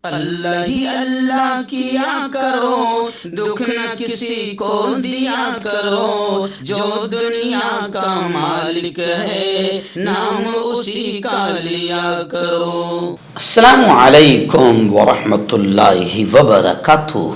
اللہ ہی اللہ کیا کرو، دکھ نہ کسی کو دیا کرو، جو دنیا کا مالک ہے نام اسی کا لیا کرو۔ السلام علیکم ورحمۃ اللہ وبرکاتہ۔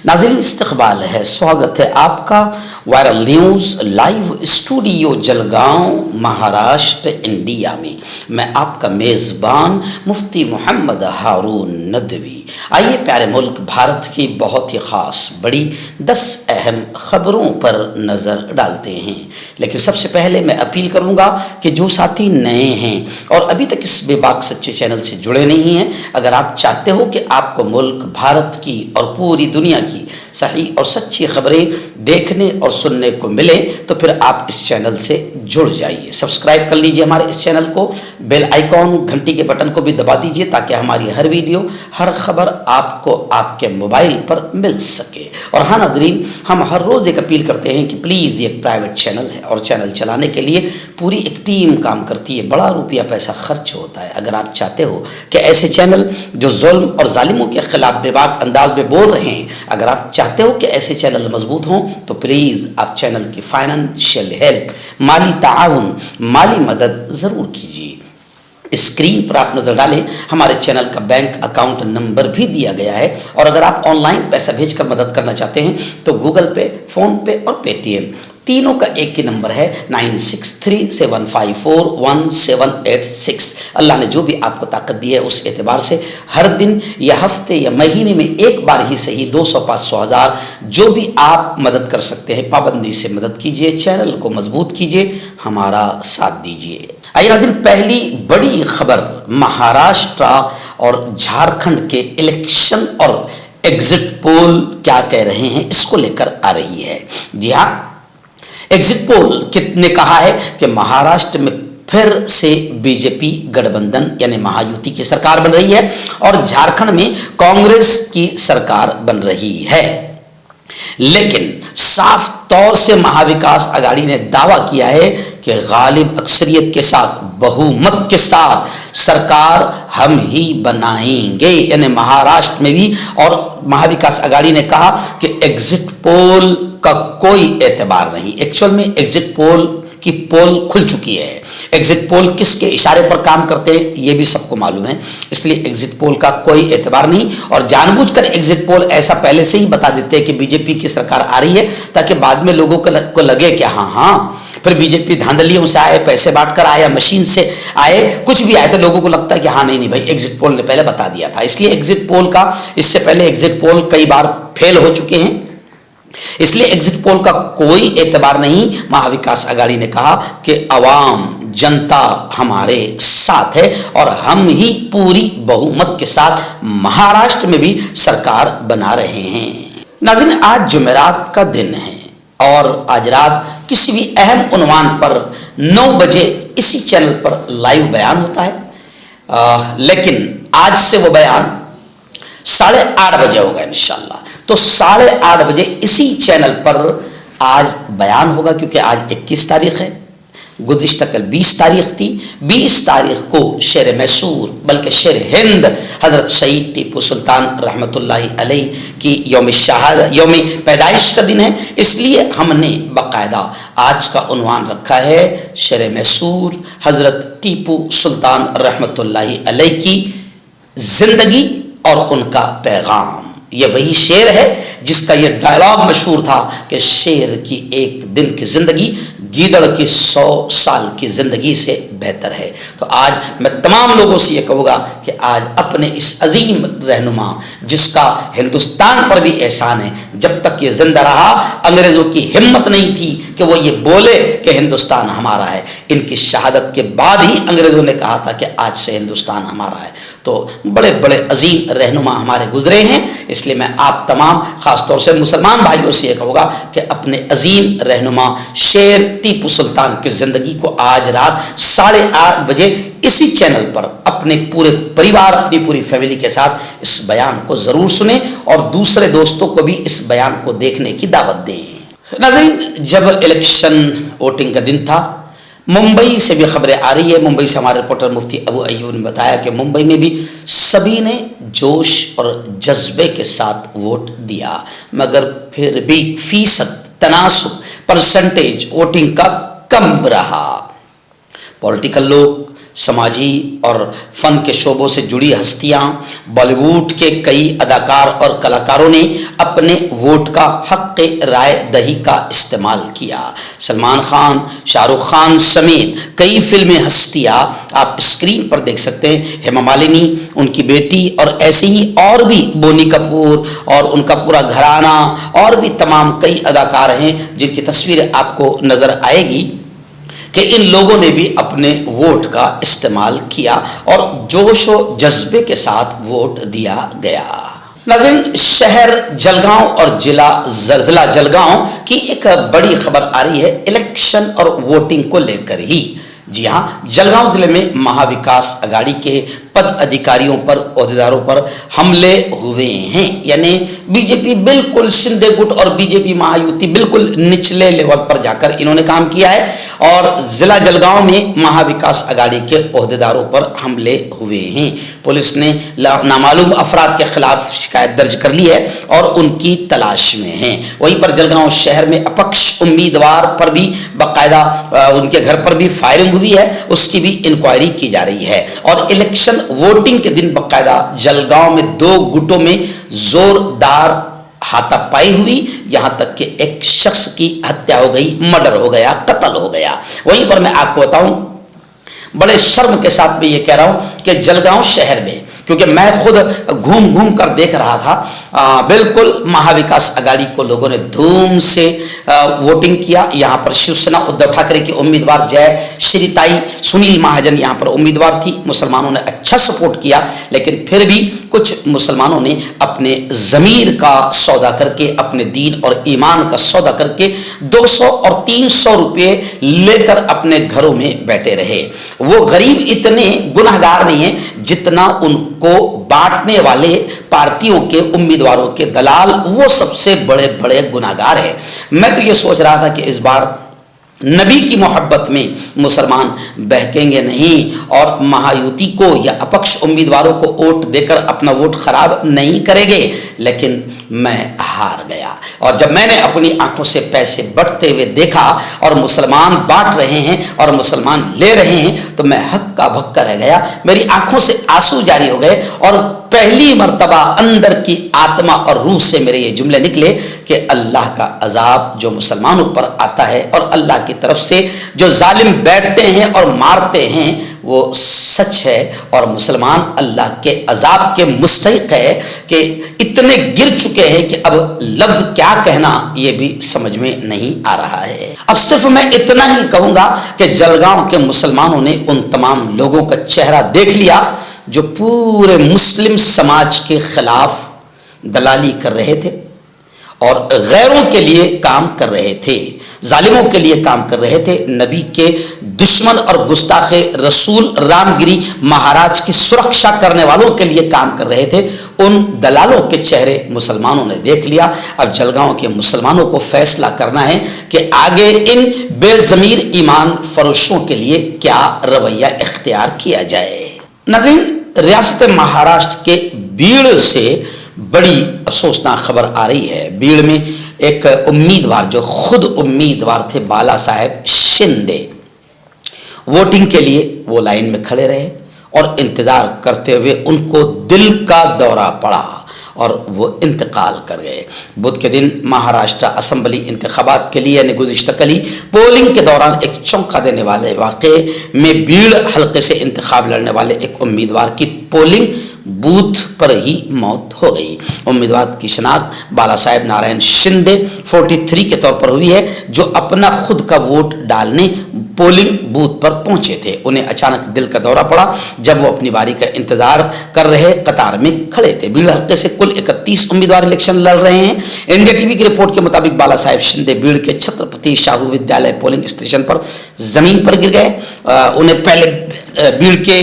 ناظرین، استقبال ہے، سواگت ہے آپ کا viral news live studio Jalgaon, Maharashtra, India میں۔ میں آپ کا میزبان مفتی محمد ہارون ندوی۔ آئیے پیارے ملک بھارت کی بہت ہی خاص بڑی 10 اہم خبروں پر نظر ڈالتے ہیں۔ لیکن سب سے پہلے میں اپیل کروں گا کہ جو ساتھی نئے ہیں اور ابھی تک اس بے باک سچے چینل سے جڑے نہیں ہیں، اگر آپ چاہتے ہو کہ آپ کو ملک بھارت کی اور پوری دنیا کی صحیح اور سچی خبریں دیکھنے اور سننے کو ملے تو پھر آپ اس چینل سے جڑ جائیے۔ سبسکرائب کر لیجئے ہمارے اس چینل کو، بیل آئیکن گھنٹی کے بٹن کو بھی دبا دیجئے تاکہ ہماری ہر ویڈیو، ہر خبر آپ کو آپ کے موبائل پر مل سکے۔ اور ہاں ناظرین، ہم ہر روز ایک اپیل کرتے ہیں کہ پلیز یہ ایک پرائیویٹ چینل ہے اور چینل چلانے کے لیے پوری ایک ٹیم کام کرتی ہے، بڑا روپیہ پیسہ خرچ ہوتا ہے۔ اگر آپ چاہتے ہو کہ ایسے چینل جو ظلم اور ظالموں کے خلاف بے باک انداز میں بول رہے ہیں، اگر آپ چاہتے ہو کہ ایسے چینل مضبوط ہوں تو پلیز آپ چینل کی فائنینشیل ہیلپ، مالی تعاون، مالی مدد ضرور کیجیے۔ اسکرین پر آپ نظر ڈالیں، ہمارے چینل کا بینک اکاؤنٹ نمبر بھی دیا گیا ہے، اور اگر آپ آن لائن پیسہ بھیج کر مدد کرنا چاہتے ہیں تو گوگل پے، فون پے اور پے ٹی ایم تینوں کا ایک ہی نمبر ہے 9637541786۔ اللہ نے جو بھی آپ کو طاقت دی ہے اس اعتبار سے ہر دن یا ہفتے یا مہینے میں ایک بار ہی صحیح 200، 500، 1000 جو بھی آپ مدد کر سکتے ہیں پابندی سے مدد کیجیے، چینل کو مضبوط کیجیے، ہمارا ساتھ دیجیے۔ آئیے ناظرین، پہلی بڑی خبر مہاراشٹر اور جھارکھنڈ کے الیکشن اور ایگزٹ پول کیا کہہ رہے ہیں اس کو لے کر آ رہی ہے۔ جی ہاں، ایگزٹ پول نے کہا ہے کہ مہاراشٹر میں پھر سے بی جے پی گٹھ بندھن یعنی مہایوتی کی سرکار بن رہی ہے اور جھارکھنڈ میں کانگریس کی سرکار بن رہی ہے، لیکن صاف طور سے مہاوکاس اگاڑی نے دعویٰ کیا ہے کہ غالب اکثریت کے ساتھ، بہومت کے ساتھ سرکار ہم ہی بنائیں گے، یعنی مہاراشٹر میں بھی۔ اور مہاوکاس اگاڑی نے کہا کہ ایگزٹ پول کا کوئی اعتبار نہیں۔ ایکچوئل میں ایگزٹ پول کی پول کھل چکی ہے۔ ایگزٹ پول کس کے اشارے پر کام کرتے ہیں یہ بھی سب کو معلوم ہے، اس لیے ایگزٹ پول کا کوئی اعتبار نہیں، اور جان بوجھ کر ایگزٹ پول ایسا پہلے سے ہی بتا دیتے ہیں کہ بی جے پی کی سرکار آ رہی ہے تاکہ بعد میں لوگوں کو لگے کہ ہاں پھر بی جے پی دھاندلیوں سے آئے، پیسے بانٹ کر آئے، مشین سے آئے، کچھ بھی آئے تو لوگوں کو لگتا ہے کہ ہاں نہیں بھائی ایگزٹ پول نے پہلے بتا دیا تھا۔ اس لیے ایگزٹ پول کا اس سے پہلے ایگزٹ پول کئی بار فیل ہو چکے ہیں، اس لیے ایگزٹ پول کا کوئی اعتبار نہیں۔ مہاوکاس اگاڑی نے کہا کہ عوام، جنتا ہمارے ساتھ ہے اور ہم ہی پوری بہومت کے ساتھ مہاراشٹر میں بھی سرکار بنا رہے ہیں۔ ناظرین، آج جمعرات کا دن ہے اور آج رات کسی بھی اہم عنوان پر 9 بجے اسی چینل پر لائیو بیان ہوتا ہے، لیکن آج سے وہ بیان 8:30 بجے ہوگا انشاءاللہ۔ تو 8:30 بجے اسی چینل پر آج بیان ہوگا، کیونکہ آج 21 تاریخ ہے، گزشتہ کل 20 تاریخ تھی۔ 20 تاریخ کو شیر میسور بلکہ شیر ہند حضرت شہید ٹیپو سلطان رحمۃ اللہ علیہ کی یوم پیدائش کا دن ہے، اس لیے ہم نے باقاعدہ آج کا عنوان رکھا ہے شیر میسور حضرت ٹیپو سلطان رحمۃ اللہ علیہ کی زندگی اور ان کا پیغام۔ یہ وہی شعر ہے جس کا یہ ڈائلاگ مشہور تھا کہ شیر کی ایک دن کی زندگی گیدڑ کی 100 سال کی زندگی سے بہتر ہے۔ تو آج میں تمام لوگوں سے یہ کہوں گا کہ آج اپنے اس عظیم رہنما جس کا ہندوستان پر بھی احسان ہے، جب تک یہ زندہ رہا انگریزوں کی ہمت نہیں تھی کہ وہ یہ بولے کہ ہندوستان ہمارا ہے۔ ان کی شہادت کے بعد ہی انگریزوں نے کہا تھا کہ آج سے ہندوستان ہمارا ہے۔ تو بڑے بڑے عظیم رہنما ہمارے گزرے ہیں، اس لیے میں آپ تمام خاص طور سے مسلمان بھائیوں سے یہ کہوں گا کہ اپنے عظیم رہنما شیر ٹیپو سلطان کی زندگی کو آج رات 8:30 بجے اسی چینل پر اپنے پورے پریوار، اپنی پوری فیملی کے ساتھ اس بیان کو ضرور سنیں اور دوسرے دوستوں کو بھی اس بیان کو دیکھنے کی دعوت دیں۔ ناظرین، جب الیکشن ووٹنگ کا دن تھا، मुंबई से भी खबरें आ रही है। मुंबई से हमारे रिपोर्टर मुफ्ती अबू अय्यूब ने बताया कि मुंबई में भी सभी ने जोश और जज्बे के साथ वोट दिया, मगर फिर भी फीसद तनासुब परसेंटेज वोटिंग का कम रहा। पॉलिटिकल लोग, समाजी और फन के शोबों से जुड़ी हस्तियां, बॉलीवुड के कई अदाकार और कलाकारों ने अपने वोट का हक़ राय दही का इस्तेमाल किया। सलमान खान, शाहरुख खान समेत कई फिल्मी हस्तियां आप स्क्रीन पर देख सकते हैं। हेमा मालिनी, उनकी बेटी और ऐसे ही और भी बोनी कपूर और उनका पूरा घराना और भी तमाम कई अदाकार हैं जिनकी तस्वीरें आपको नज़र आएगी कि इन लोगों ने भी अपने वोट का इस्तेमाल किया और जोश और जज्बे के साथ वोट दिया गया। नाज़रीन, शहर जलगांव और जिला जलगांव की एक बड़ी खबर आ रही है इलेक्शन और वोटिंग को लेकर ही। जी हाँ, जलगांव जिले में महाविकास अघाड़ी के पद अधिकारियों पर, ओहदेदारों पर हमले हुए हैं। यानी बीजेपी बिल्कुल शिंदे गुट और बीजेपी महायुति बिल्कुल निचले लेवल पर जाकर इन्होंने काम किया है और जिला जलगांव में महाविकास अघाड़ी के ओहदेदारों पर हमले हुए हैं। पुलिस ने नामालूम अफराद के खिलाफ शिकायत दर्ज कर ली है और उनकी तलाश में है। वहीं पर जलगांव शहर में अपक्ष उम्मीदवार पर भी बाकायदा उनके घर पर भी फायरिंग हुई है, उसकी भी इंक्वायरी की जा रही है। और इलेक्शन वोटिंग के दिन बाकायदा जलगांव में 2 गुटों में जोरदार हाथापाई हुई, यहां तक कि एक शख्स की हत्या हो गई, मर्डर हो गया, कत्ल हो गया। वहीं पर मैं आपको बताऊं, बड़े शर्म के साथ मैं ये कह रहा हूं कि जलगांव शहर में, क्योंकि मैं खुद घूम घूम कर देख रहा था, बिल्कुल महाविकास अघाड़ी को लोगों ने धूम से वोटिंग किया। यहाँ पर शिवसेना उद्धव ठाकरे की उम्मीदवार जय श्रीताई सुनील महाजन यहाँ पर उम्मीदवार थी। मुसलमानों ने अच्छा सपोर्ट किया, लेकिन फिर भी कुछ मुसलमानों ने अपने ज़मीर का सौदा करके, अपने दीन और ईमान का सौदा करके 200 और 300 रुपये लेकर अपने घरों में बैठे रहे। वो गरीब इतने गुनहगार नहीं है जितना उनको बांटने वाले पार्टियों के उम्मीदवारों के दलाल, वो सबसे बड़े बड़े गुनहगार है। मैं तो ये सोच रहा था कि इस बार नबी की मोहब्बत में मुसलमान बहकेंगे नहीं और महायुति को या अपक्ष उम्मीदवारों को वोट देकर अपना वोट खराब नहीं करेंगे, लेकिन मैं हार गया। और जब मैंने अपनी आंखों से पैसे बढ़ते हुए देखा और मुसलमान बांट रहे हैं और मुसलमान ले रहे हैं, तो मैं हक्का भक्का रह गया। मेरी आंखों से आंसू जारी हो गए और पहली मर्तबा अंदर की आत्मा और रूह से मेरे ये जुमले निकले कि अल्लाह का अजाब जो मुसलमानों पर आता है और अल्लाह की तरफ से जो जालिम बैठते हैं और मारते हैं वो सच है, और मुसलमान अल्लाह के अजाब के मुस्तहिक है कि इतने गिर चुके हैं कि अब लफ्ज क्या कहना ये भी समझ में नहीं आ रहा है। अब सिर्फ मैं इतना ही कहूंगा कि जलगांव के मुसलमानों ने उन तमाम लोगों का चेहरा देख लिया जो पूरे मुस्लिम समाज के खिलाफ दलाली कर रहे थे और गैरों के लिए काम कर रहे थे, जालिमों के लिए काम कर रहे थे, नबी के दुश्मन और गुस्ताखे रसूल रामगिरी महाराज की सुरक्षा करने वालों के लिए काम कर रहे थे। उन दलालों के चेहरे मुसलमानों ने देख लिया। अब जलगांव के मुसलमानों को फैसला करना है कि आगे इन बेज़मीर ईमान फरोशों के लिए क्या रवैया इख्तियार किया जाए। नाज़रीन, रियासत महाराष्ट्र के बीड़ से बड़ी अफसोसनाक खबर आ रही है। बीड़ में एक उम्मीदवार जो खुद उम्मीदवार थे, बाला साहेब शिंदे, वोटिंग के लिए वो लाइन में खड़े रहे और इंतजार करते हुए उनको दिल का दौरा पड़ा और वो इंतकाल कर गए। बुध के दिन महाराष्ट्र असेंबली इंतखाबात के लिए यानी गुज़िश्ता कल पोलिंग के दौरान एक चौंका देने वाले वाक़े में बीड़ हल्के से इंतखाब लड़ने वाले एक उम्मीदवार की पोलिंग बूथ पर ही मौत हो गई। उम्मीदवार की शनाख्त बाला साहेब नारायण शिंदे 43 के तौर पर हुई है, जो अपना खुद का वोट डालने पोलिंग बूथ पर पहुंचे थे। उन्हें अचानक दिल का दौरा पड़ा जब वो अपनी बारी का इंतजार कर रहे कतार में खड़े थे। बीड़ हल्के से कुल 31 उम्मीदवार इलेक्शन लड़ रहे हैं। इंडिया टीवी की रिपोर्ट के मुताबिक बाला साहेब शिंदे बीड़ के छत्रपति शाहू विद्यालय पोलिंग स्टेशन पर जमीन पर गिर गए। उन्हें पहले बीड़ के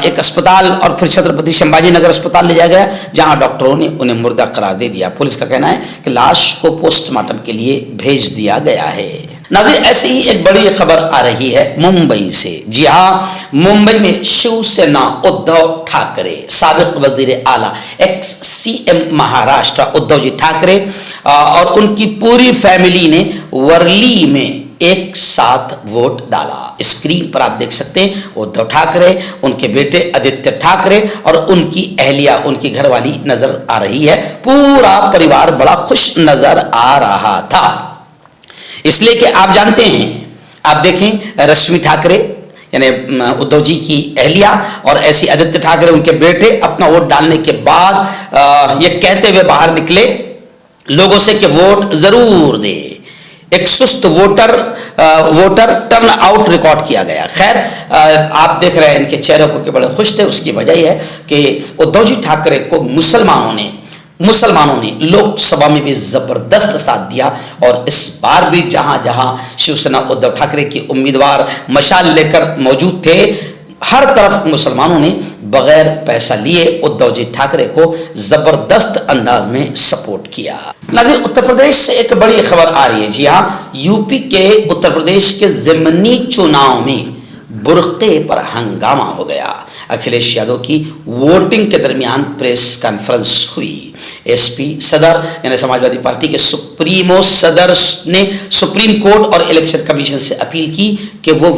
एक अस्पताल और फिर छत्रपति संभाजी नगर अस्पताल ले जाया गया, जहां डॉक्टरों ने उन्हें मुर्दा करार दे दिया। पुलिस का कहना है कि लाश को पोस्टमार्टम के लिए भेज दिया गया है। नाज़रीन, ऐसे ही एक बड़ी खबर आ रही है मुंबई से। जी हाँ, मुंबई में शिवसेना उद्धव ठाकरे, साबिक वजीर आला एक्स सीएम महाराष्ट्र उद्धव जी ठाकरे और उनकी पूरी फैमिली ने वर्ली में एक साथ वोट डाला। स्क्रीन पर आप देख सकते हैं उद्धव ठाकरे, उनके बेटे आदित्य ठाकरे और उनकी अहलिया, उनकी घरवाली नजर आ रही है। पूरा परिवार बड़ा खुश नजर आ रहा था, इसलिए कि आप जानते हैं, आप देखें रश्मि ठाकरे यानी उद्धव जी की अहलिया और ऐसी आदित्य ठाकरे उनके बेटे अपना वोट डालने के बाद ये कहते हुए बाहर निकले लोगों से कि वोट जरूर दे। एक सुस्त वोटर टर्न आउट रिकॉर्ड किया गया। खैर, आप देख रहे हैं इनके चेहरे को कि बड़े खुश थे। उसकी वजह यह है कि उद्धव जी ठाकरे को मुसलमानों ने लोकसभा में भी जबरदस्त साथ दिया और इस बार भी जहां जहां शिवसेना उद्धव ठाकरे की उम्मीदवार मशाल लेकर मौजूद थे, हर तरफ मुसलमानों ने बगैर पैसा लिए उद्धव जी ठाकरे को जबरदस्त अंदाज में सपोर्ट किया। नाज़रीन, उत्तर प्रदेश से एक बड़ी खबर आ रही है। जी हाँ, यूपी के उत्तर प्रदेश के ज़िमनी चुनाव में बुर्के पर हंगामा हो गया। अखिलेश यादव की वोटिंग के दरमियान प्रेस कॉन्फ्रेंस हुई। एसपी सदर यानी समाजवादी पार्टी के सुप्रीमो सदर ने सुप्रीम कोर्ट और इलेक्शन कमीशन से अपील की कि वो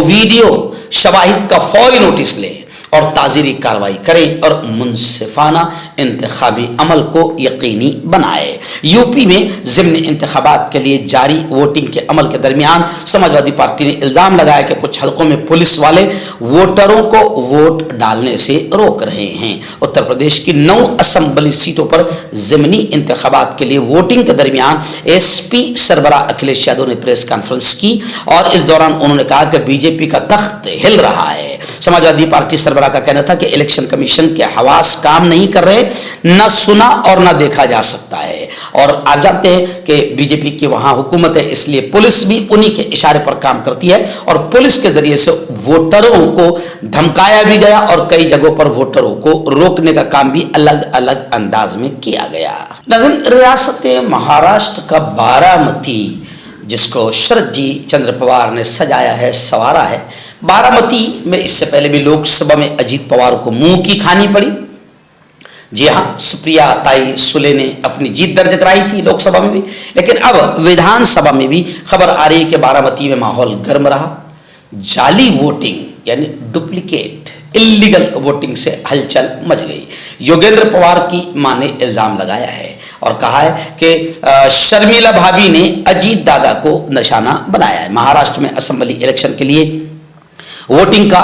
वीडियो शवाहिद का फौरी नोटिस ले और ताज़ीरी कार्रवाई करें और मुनसिफाना इंतखाबी अमल को यकीनी बनाए। यूपी में ज़िमनी इंतखाबात के लिए जारी वोटिंग के अमल के दरमियान समाजवादी पार्टी ने इल्ज़ाम लगाया कि कुछ हलकों में पुलिस वाले वोटरों को वोट डालने से रोक रहे हैं। उत्तर प्रदेश की 9 असम्बली सीटों पर ज़िमनी इंतखाबात के लिए वोटिंग के दरमियान एसपी सरबराह अखिलेश यादव ने प्रेस कॉन्फ्रेंस की और इस दौरान उन्होंने कहा कि बीजेपी का तख्त हिल रहा है। समाजवादी पार्टी सरबराह का कहना था कि इलेक्शन कमीशन के हवास काम नहीं कर रहे, न सुना और न देखा जा सकता है। और आप जानते हैं कि बीजेपी की वहां हुकूमत है, इसलिए पुलिस भी उन्हीं के इशारे पर काम करती है और पुलिस के जरिए से वोटरों को धमकाया भी गया और कई जगहों पर वोटरों को रोकने का काम भी अलग अलग अंदाज में किया गया। लेकिन रियासत महाराष्ट्र का बारामती, जिसको शरद जी चंद्र पवार ने सजाया है, संवारा है, बारामती में इससे पहले भी लोकसभा में अजीत पवार को मुंह की खानी पड़ी। जी हाँ, सुप्रिया ताई सुले ने अपनी जीत दर्ज कराई थी लोकसभा में भी, लेकिन अब विधानसभा में भी खबर आ रही है कि बारामती में माहौल गर्म रहा। जाली वोटिंग यानी डुप्लीकेट इलीगल वोटिंग से हलचल मच गई। योगेंद्र पवार की मां ने इल्जाम लगाया है और कहा है कि शर्मिला भाभी ने अजीत दादा को निशाना बनाया है। महाराष्ट्र में असेंबली इलेक्शन के लिए वोटिंग का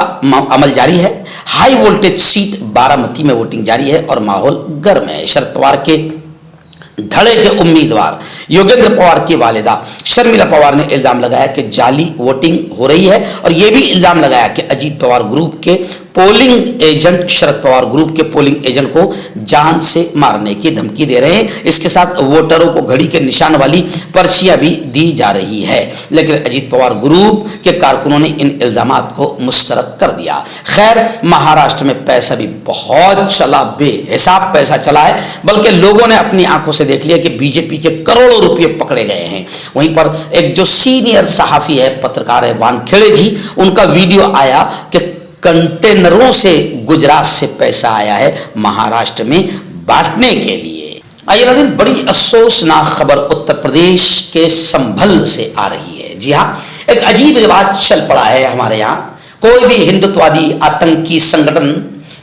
अमल जारी है। हाई वोल्टेज सीट बारामती में वोटिंग जारी है और माहौल गर्म है। शरद पवार के धड़े के उम्मीदवार योगेंद्र पवार की वालिदा शर्मिला पवार ने इल्जाम लगाया कि जाली वोटिंग हो रही है और यह भी इल्जाम लगाया कि अजीत पवार ग्रुप के polling agent Sharad Pawar group के पोलिंग एजेंट को जान से मारने की धमकी दे रहे हैं। इसके साथ वोटरों को घड़ी के निशान वाली पर्चियां भी दी जा रही है, लेकिन अजीत पवार ग्रुप के कारकुनों ने इन इल्जामात को मुस्तरद कर दिया। खैर, महाराष्ट्र में पैसा भी बहुत चला, बेहिसाब पैसा चला है, बल्कि लोगों ने अपनी आंखों से देख लिया कि बीजेपी के करोड़ों रुपये पकड़े गए हैं। वहीं पर एक जो सीनियर सहाफी है, पत्रकार है, वानखेड़े जी, उनका वीडियो आया कि कंटेनरों से गुजरात से पैसा आया है महाराष्ट्र में बांटने के लिए। आइए नाज़रीन, बड़ी अफसोसनाक खबर उत्तर प्रदेश के संभल से आ रही है। जी हाँ, एक अजीब रिवाज चल पड़ा है हमारे यहाँ। कोई भी हिंदुत्ववादी आतंकी संगठन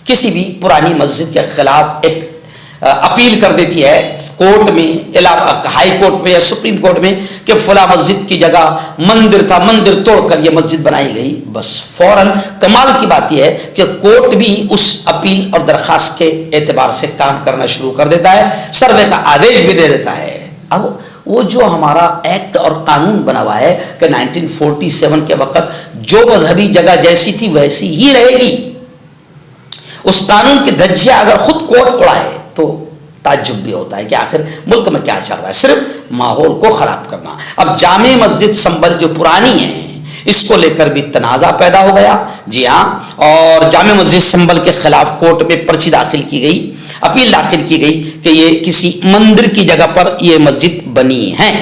किसी भी पुरानी मस्जिद के खिलाफ एक अपील कर देती है कोर्ट में, हाई कोर्ट में या सुप्रीम कोर्ट में कि फला मस्जिद की जगह मंदिर था, मंदिर तोड़कर यह मस्जिद बनाई गई। बस फौरन कमाल की बात यह है कि कोर्ट भी उस अपील और दरखास्त के एतबार से काम करना शुरू कर देता है, सर्वे का आदेश भी दे देता है। अब वो जो हमारा एक्ट और कानून बना हुआ है कि 1947 के वक्त जो मजहबी जगह जैसी थी वैसी ही रहेगी, उस कानून की धज्जियां अगर खुद कोर्ट उड़ाए तो ताज्जुब भी होता है कि आखिर मुल्क में क्या चल रहा है, सिर्फ माहौल को खराब करना। अब जामे मस्जिद संभल जो पुरानी है, इसको लेकर भी तनाज़ा पैदा हो गया। जी हाँ, और जामे मस्जिद संभल के खिलाफ कोर्ट में पर्ची दाखिल की गई, अपील दाखिल की गई कि ये किसी मंदिर की जगह पर ये मस्जिद बनी है।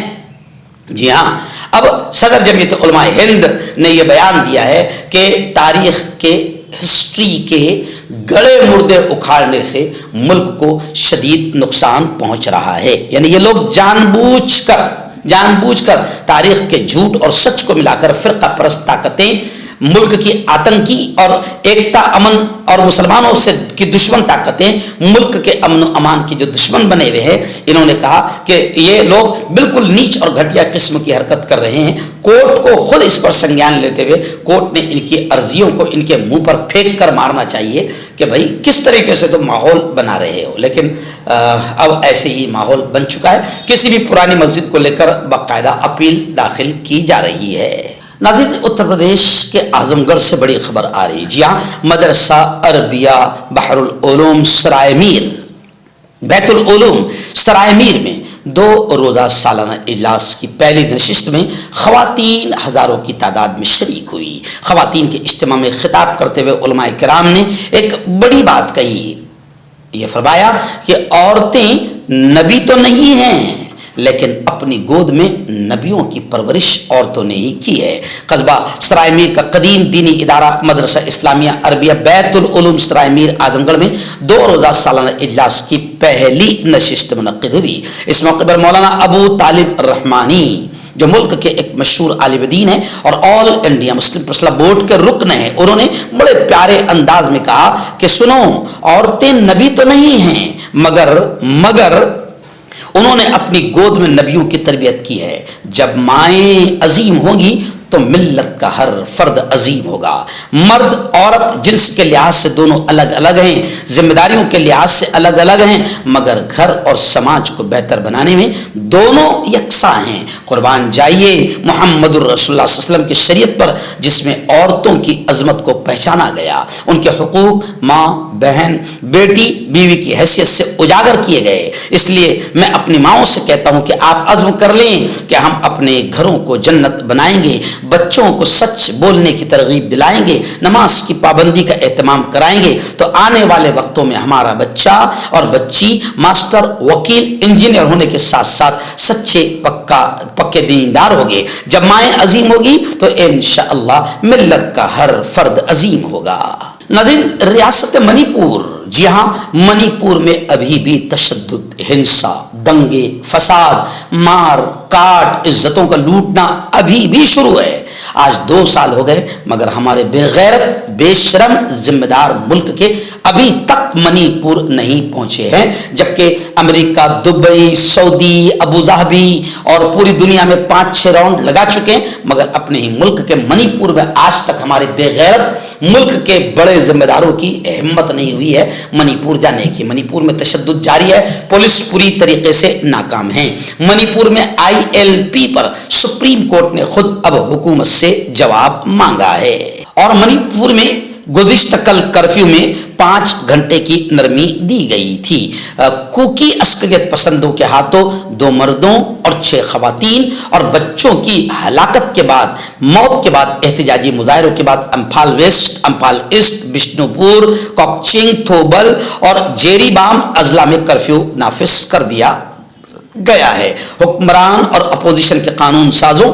جی ہاں، اب صدر جمعیت علماء ہند نے یہ بیان دیا ہے کہ تاریخ کے ہسٹری کے گڑے مردے اکھاڑنے سے ملک کو شدید نقصان پہنچ رہا ہے. یعنی یہ لوگ جان بوجھ کر تاریخ کے جھوٹ اور سچ کو ملا کر فرقہ پرست طاقتیں، ملک کی آتنکی اور ایکتا امن اور مسلمانوں سے کی دشمن طاقتیں ملک کے امن و امان کی جو دشمن بنے ہوئے ہیں، انہوں نے کہا کہ یہ لوگ بالکل نیچ اور گھٹیا قسم کی حرکت کر رہے ہیں. کورٹ کو خود اس پر سنجان لیتے ہوئے کورٹ نے ان کی عرضیوں کو ان کے منہ پر پھینک کر مارنا چاہیے کہ بھائی کس طریقے سے تم ماحول بنا رہے ہو. لیکن اب ایسے ہی ماحول بن چکا ہے. کسی بھی پرانی مسجد کو لے کر باقاعدہ اپیل داخل کی جا رہی ہے. ناظرین، اتر پردیش کے اعظم گڑھ سے بڑی خبر آ رہی. جی ہاں، مدرسہ عربیہ بحر العلوم سرائے میر، بیت العلوم سرائے میر میں 2 روزہ سالانہ اجلاس کی پہلی نشست میں خواتین ہزاروں کی تعداد میں شریک ہوئی. خواتین کے اجتماع میں خطاب کرتے ہوئے علماء کرام نے ایک بڑی بات کہی. یہ فرمایا کہ عورتیں نبی تو نہیں ہیں، لیکن اپنی گود میں نبیوں کی پرورش عورتوں نے ہی کی ہے. قصبہ سرائے میر کا قدیم دینی ادارہ مدرسہ اسلامیہ عربیہ بیت العلوم سرائے میر اعظم گڑھ میں 2 روزہ سالانہ اجلاس کی پہلی نشست منعقد ہوئی. اس موقع پر مولانا ابو طالب الرحمانی، جو ملک کے ایک مشہور عالم دین ہیں اور آل انڈیا مسلم مسئلہ بورڈ کے رکن ہیں، انہوں نے بڑے پیارے انداز میں کہا کہ سنو، عورتیں نبی تو نہیں ہیں، مگر انہوں نے اپنی گود میں نبیوں کی تربیت کی ہے. جب مائیں عظیم ہوں گی تو ملت کا ہر فرد عظیم ہوگا. مرد عورت جنس کے لحاظ سے دونوں الگ الگ ہیں، ذمہ داریوں کے لحاظ سے الگ الگ ہیں، مگر گھر اور سماج کو بہتر بنانے میں دونوں یکساں ہیں. قربان جائیے محمد الرسول اللہ صلی اللہ علیہ وسلم کی شریعت پر، جس میں عورتوں کی عظمت کو پہچانا گیا، ان کے حقوق ماں، بہن، بیٹی، بیوی کی حیثیت سے اجاگر کیے گئے. اس لیے میں اپنی ماؤں سے کہتا ہوں کہ آپ عزم کر لیں کہ ہم اپنے گھروں کو جنت بنائیں گے، بچوں کو سچ بولنے کی ترغیب دلائیں گے، نماز کی پابندی کا اہتمام کرائیں گے، تو آنے والے وقتوں میں ہمارا بچہ اور بچی ماسٹر، وکیل، انجینئر ہونے کے ساتھ ساتھ سچے پکے دیندار ہوگے. جب مائیں عظیم ہوگی تو انشاءاللہ ملت کا ہر فرد عظیم ہوگا. ناظرین، ریاست منی پور، جی ہاں، منی پور میں ابھی بھی تشدد، ہنسا، دنگے، فساد، مار کاٹ، عزتوں کا لوٹنا ابھی بھی شروع ہے. آج 2 سال ہو گئے مگر ہمارے بے غیرت، بے شرم ذمہ دار ملک کے ابھی تک منی پور نہیں پہنچے ہیں، جبکہ امریکہ، دبئی، سعودی، ابو ظہبی اور پوری دنیا میں 5-6 راؤنڈ لگا چکے ہیں، مگر اپنے ہی ملک کے منی پور میں آج تک ہمارے بے غیرت ملک کے بڑے ذمہ داروں کی ہمت نہیں ہوئی ہے منی پور جانے کی. منی پور میں تشدد جاری ہے، پولیس پوری طریقے سے ناکام ہے. منی پور میں ILP پر سپریم کورٹ نے خود اب حکومت سے جواب مانگا ہے. اور منی پور میں گزشتہ کل کرفیو میں 5 گھنٹے کی نرمی دی گئی تھی. کوکی عسکریت پسندوں کے ہاتھوں 2 مردوں اور 6 خواتین اور بچوں کی ہلاکت کے بعد، موت کے بعد، احتجاجی مظاہروں کے بعد امپھال ویسٹ، امپھال ایسٹ، بشنو پور، کوکچنگ، تھوبل اور جیری بام اضلاع میں کرفیو نافذ کر دیا گیا ہے. حکمران اور اپوزیشن کے قانون سازوں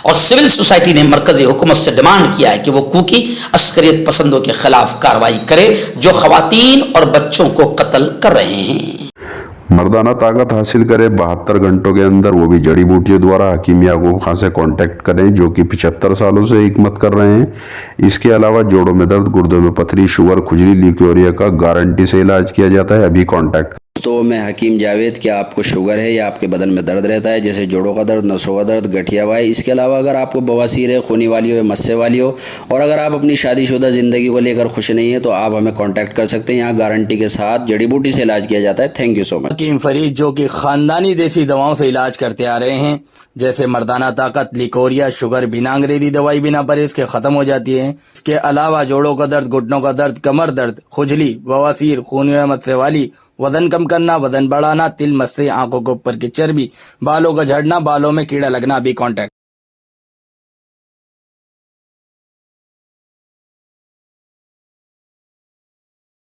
اور سول سوسائٹی نے مرکزی حکومت سے ڈیمانڈ کیا ہے کہ وہ کوکی عسکریت پسندوں کے خلاف کارروائی کرے جو خواتین اور بچوں کو قتل کر رہے ہیں. مردانہ طاقت حاصل کرے 72 گھنٹوں کے اندر، وہ بھی جڑی بوٹیوں دوارا. حکیم یعقوب خان سے کانٹیکٹ کریں جو کہ 75 سالوں سے حکمت کر رہے ہیں. اس کے علاوہ جوڑوں میں درد، گردوں میں پتھری، شوگر، کھجلی، لیکوریا کا گارنٹی سے علاج کیا جاتا ہے. ابھی کانٹیکٹ. تو میں حکیم جاوید، کیا آپ کو شوگر ہے یا آپ کے بدن میں درد رہتا ہے جیسے جوڑوں کا درد، نسوں کا درد، گٹھیا وائے؟ اس کے علاوہ اگر آپ کو بواسیر ہے، خونی والی ہو یا مسے والی ہو، اور اگر آپ اپنی شادی شدہ زندگی کو لے کر خوش نہیں ہیں تو آپ ہمیں کانٹیکٹ کر سکتے ہیں. یہاں گارنٹی کے ساتھ جڑی بوٹی سے علاج کیا جاتا ہے. تھینک یو سو مچ. حکیم فرید جو کہ خاندانی دیسی دواؤں سے علاج کرتے آ رہے ہیں، جیسے مردانہ طاقت، لیکوریا، شوگر بنا انگریزی دوائی بنا پرہیز کے ختم ہو جاتی ہے. اس کے علاوہ جوڑوں کا درد، گھٹنوں کا درد، کمر درد، کھجلی، بواسیر، خونی مسے والی، وزن کم کرنا، وزن بڑھانا، تل مسے، آنکھوں کے اوپر کی چربی، بالوں کا جھڑنا، بالوں میں کیڑا لگنا. بھی کانٹیکٹ.